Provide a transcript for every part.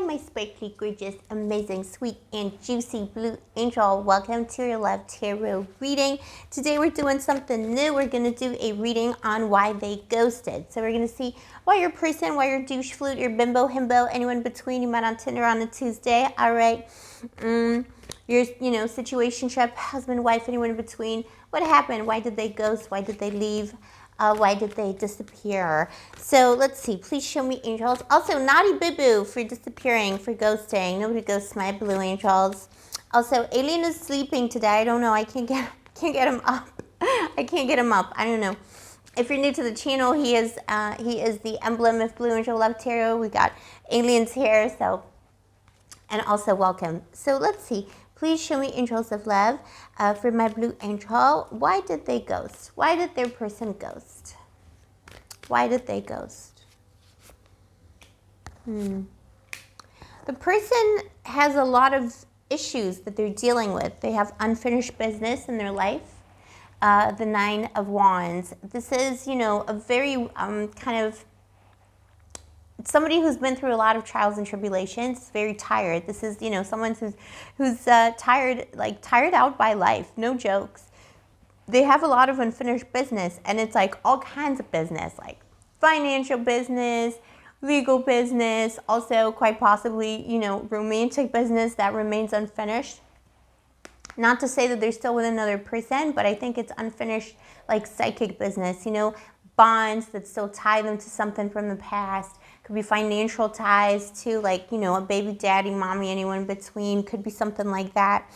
my sparkly, gorgeous, amazing, sweet, and juicy blue angel. Welcome to your Love Tarot reading. Today we're doing something new. We're going to do a reading on why they ghosted. So we're going to see why your person, why your douche flute, your bimbo, himbo, anyone between you met on Tinder on a Tuesday. All right. Your, situationship, husband, wife, anyone in between. What happened? Why did they ghost? Why did they leave? Why did they disappear? So let's see. Please show me angels. Also, naughty boo-boo for disappearing, for ghosting. Nobody ghosts my blue angels. Also, Alien is sleeping today. I don't know. I can't get him up. I can't get him up. I don't know. If you're new to the channel, he is the emblem of Blue Angel Love Tarot. We got aliens here, so, and also welcome. So let's see. Please show me angels of love for my blue angel. Why did they ghost? Why did their person ghost? Why did they ghost? The person has a lot of issues that they're dealing with. They have unfinished business in their life. The Nine of Wands. This is, a very kind of somebody who's been through a lot of trials and tribulations, very tired. This is, someone who's tired out by life. No jokes. They have a lot of unfinished business, and it's like all kinds of business, like financial business, legal business, also quite possibly, romantic business that remains unfinished. Not to say that they're still with another person, but I think it's unfinished, like psychic business, bonds that still tie them to something from the past. Could be financial ties to, like, a baby daddy, mommy, anyone in between. Could be something like that.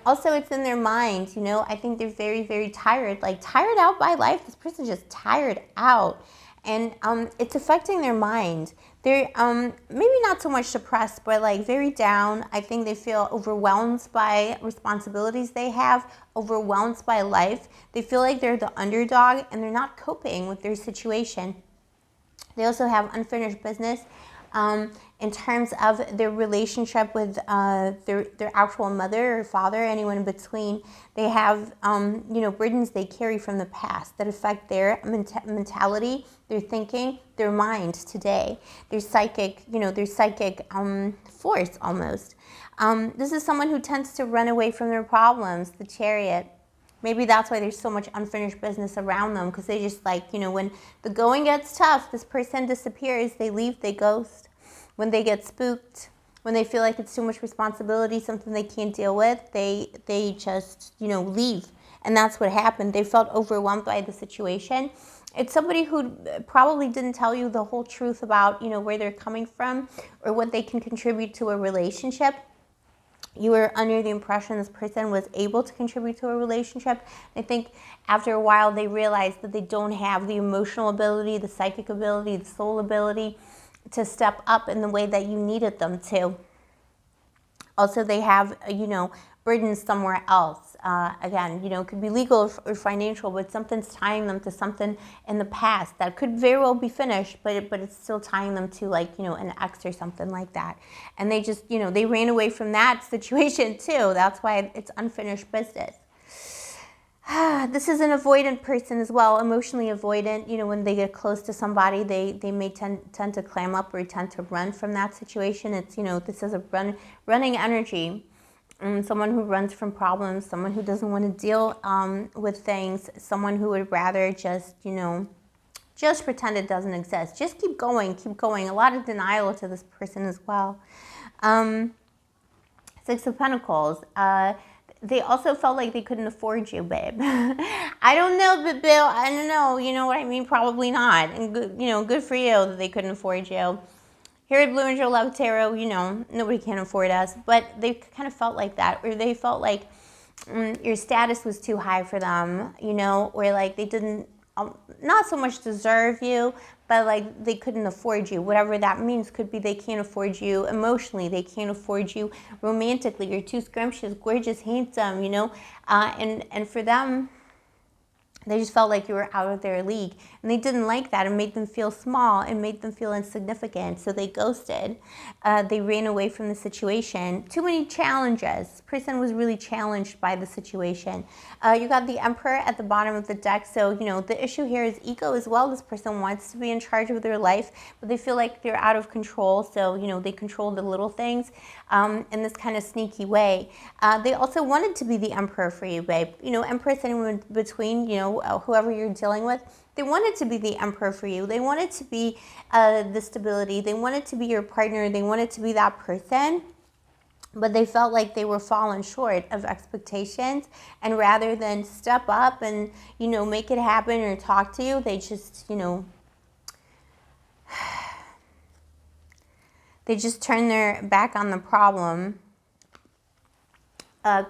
Also, it's in their mind, I think they're very, very tired, like tired out by life. This person's just tired out. And it's affecting their mind. They're maybe not so much depressed, but like very down. I think they feel overwhelmed by responsibilities they have, overwhelmed by life. They feel like they're the underdog and they're not coping with their situation. They also have unfinished business in terms of their relationship with their actual mother or father, anyone in between. They have, burdens they carry from the past that affect their mentality, their thinking, their mind today, their psychic, force almost. This is someone who tends to run away from their problems, the Chariot. Maybe that's why there's so much unfinished business around them, because they just when the going gets tough, this person disappears, they leave, they ghost. When they get spooked, when they feel like it's too much responsibility, something they can't deal with, they just, leave. And that's what happened. They felt overwhelmed by the situation. It's somebody who probably didn't tell you the whole truth about, where they're coming from or what they can contribute to a relationship. You were under the impression this person was able to contribute to a relationship. I think after a while they realized that they don't have the emotional ability, the psychic ability, the soul ability to step up in the way that you needed them to. Also, they have, burdens somewhere else. Again, it could be legal or financial, but something's tying them to something in the past that could very well be finished, but it's still tying them to, an ex or something like that. And they just, they ran away from that situation too. That's why it's unfinished business. This is an avoidant person as well, emotionally avoidant. When they get close to somebody, they may tend to clam up or tend to run from that situation. It's, this is a running energy. Someone who runs from problems, someone who doesn't want to deal with things, someone who would rather just, just pretend it doesn't exist. Just keep going, keep going. A lot of denial to this person as well. Six of Pentacles. They also felt like they couldn't afford you, babe. I don't know, but Bill, I don't know. You know what I mean? Probably not. And good, good for you that they couldn't afford you. Here at Blue Angel Love Tarot, nobody can afford us, but they kind of felt like that, or they felt like your status was too high for them, or like they didn't, not so much deserve you, but like they couldn't afford you. Whatever that means. Could be they can't afford you emotionally, they can't afford you romantically. You're too scrumptious, gorgeous, handsome, and for them, They just felt like you were out of their league, and they didn't like that. It made them feel small. It made them feel insignificant, so they ghosted. They ran away from the situation. Too many challenges. This person was really challenged by the situation. You got the Emperor at the bottom of the deck, so, you know, the issue here is ego as well. This person wants to be in charge of their life, but they feel like they're out of control, so, you know, they control the little things in this kind of sneaky way. They also wanted to be the Emperor for you, babe. You know, Empress, anyone between, you know, whoever you're dealing with, they wanted to be the Emperor for you. They wanted to be the stability. They wanted to be your partner. They wanted to be that person, but they felt like they were falling short of expectations, and rather than step up and, you know, make it happen or talk to you, they just, you know, they just turn their back on the problem.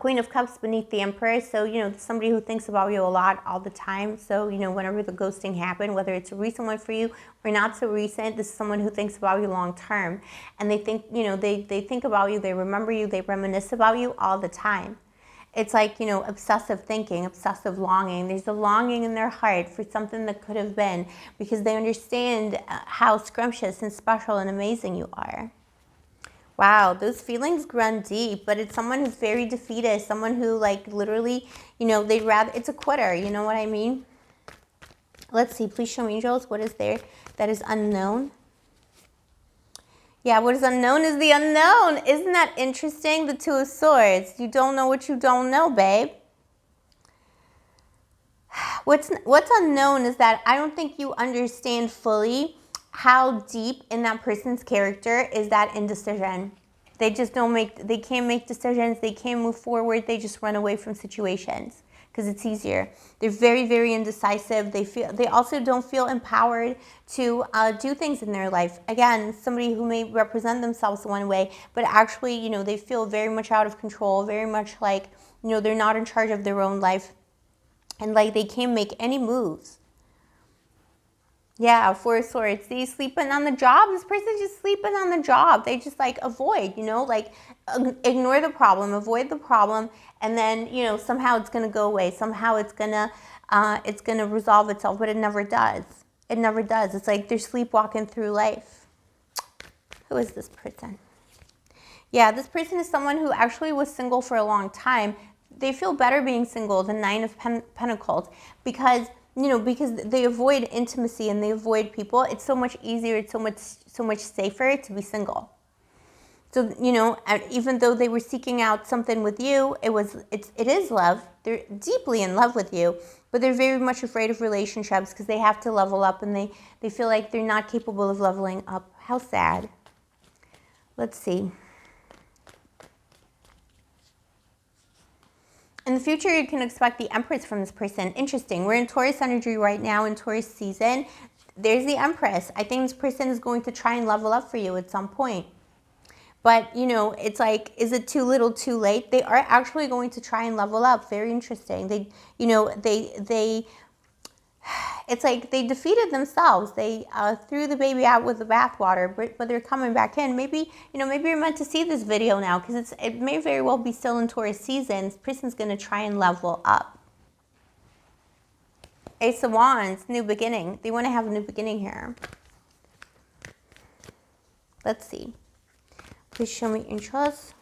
Queen of Cups beneath the Emperor, so, you know, somebody who thinks about you a lot all the time. So, you know, whenever the ghosting happened, whether it's a recent one for you or not so recent, this is someone who thinks about you long term. And they think, you know, they think about you, they remember you, they reminisce about you all the time. It's like, you know, obsessive thinking, obsessive longing. There's a longing in their heart for something that could have been, because they understand how scrumptious and special and amazing you are. Wow, those feelings run deep, but it's someone who's very defeated, someone who, like, literally, you know, they'd rather, it's a quitter, you know what I mean? Let's see, please show me, angels, what is there that is unknown? Yeah, what is unknown is the unknown. Isn't that interesting? The Two of Swords. You don't know what you don't know, babe. What's unknown is that I don't think you understand fully how deep in that person's character is that indecision. They just they can't make decisions. They can't move forward. They just run away from situations because it's easier. They're very, very indecisive. They also don't feel empowered to do things in their life. Again, somebody who may represent themselves one way, but actually, you know, they feel very much out of control, very much like, you know, they're not in charge of their own life, and like they can't make any moves. Yeah, Four of Swords. See, sleeping on the job. This person's just sleeping on the job. They just, like, avoid, you know, like, ignore the problem, avoid the problem, and then, you know, somehow it's going to go away. Somehow it's going to resolve itself, but it never does. It never does. It's like they're sleepwalking through life. Who is this person? Yeah, this person is someone who actually was single for a long time. They feel better being single, the Nine of Pentacles, because, you know, because they avoid intimacy and they avoid people. It's so much easier, it's so much safer to be single. So, you know, even though they were seeking out something with you, it is love. They're deeply in love with you, but they're very much afraid of relationships because they have to level up, and they feel like they're not capable of leveling up. How sad. Let's see. In the future, you can expect the Empress from this person. Interesting. We're in Taurus energy right now, in Taurus season. There's the Empress. I think this person is going to try and level up for you at some point. But, you know, it's like, is it too little, too late? They are actually going to try and level up. Very interesting. They, you know, it's like they defeated themselves. They threw the baby out with the bathwater, but they're coming back in. Maybe, you know, maybe you're meant to see this video now, because it may very well be still in Taurus season. This person's going to try and level up. Ace of Wands, new beginning. They want to have a new beginning here. Let's see. Please show me interest.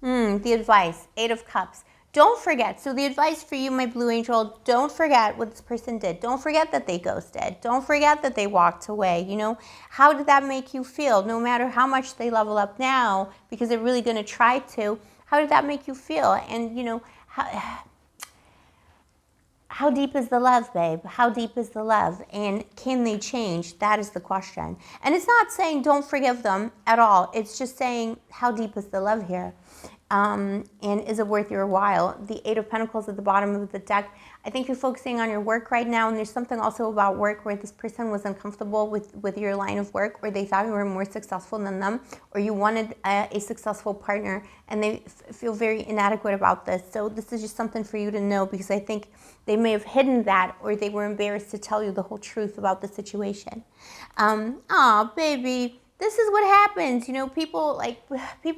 The advice, Eight of Cups. Don't forget. So the advice for you, my blue angel, don't forget what this person did. Don't forget that they ghosted. Don't forget that they walked away. You know, how did that make you feel? No matter how much they level up now, because they're really going to try to, how did that make you feel? And, you know, how deep is the love, babe? How deep is the love? And can they change? That is the question. And it's not saying don't forgive them at all. It's just saying, how deep is the love here? And is it worth your while? The Eight of Pentacles at the bottom of the deck. I think you're focusing on your work right now, and there's something also about work where this person was uncomfortable with your line of work, or they thought you were more successful than them, or you wanted a successful partner, and they feel very inadequate about this. So this is just something for you to know, because I think they may have hidden that, or they were embarrassed to tell you the whole truth about the situation. Aw, baby, this is what happens. You know,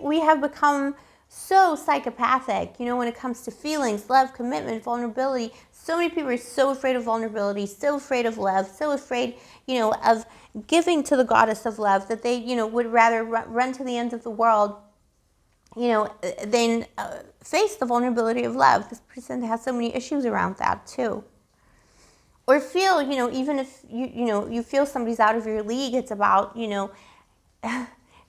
we have become so psychopathic, you know, when it comes to feelings, love, commitment, vulnerability. So many people are so afraid of vulnerability, so afraid of love, so afraid, you know, of giving to the goddess of love that they, you know, would rather run to the ends of the world, you know, than face the vulnerability of love. This person has so many issues around that too. Or feel, you know, even if you feel somebody's out of your league, it's about, you know,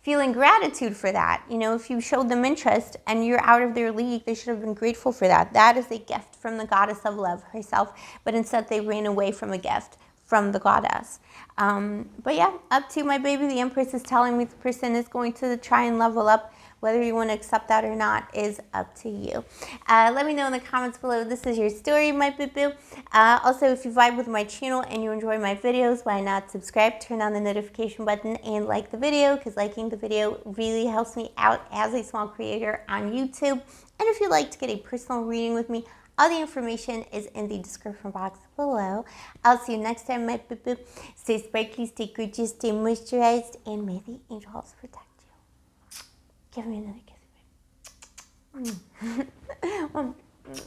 feeling gratitude for that. You know, if you showed them interest and you're out of their league, they should have been grateful for that. That is a gift from the goddess of love herself, but instead they ran away from a gift from the goddess. But yeah, up to my baby. The Empress is telling me the person is going to try and level up. Whether you want to accept that or not is up to you. Let me know in the comments below. This is your story, my boo-boo. Also, if you vibe with my channel and you enjoy my videos, why not subscribe, turn on the notification button, and like the video, because liking the video really helps me out as a small creator on YouTube. And if you'd like to get a personal reading with me, all the information is in the description box below. I'll see you next time, my boo-boo. Stay sparkly, stay gorgeous, stay moisturized, and may the angels protect you. Give me another kiss.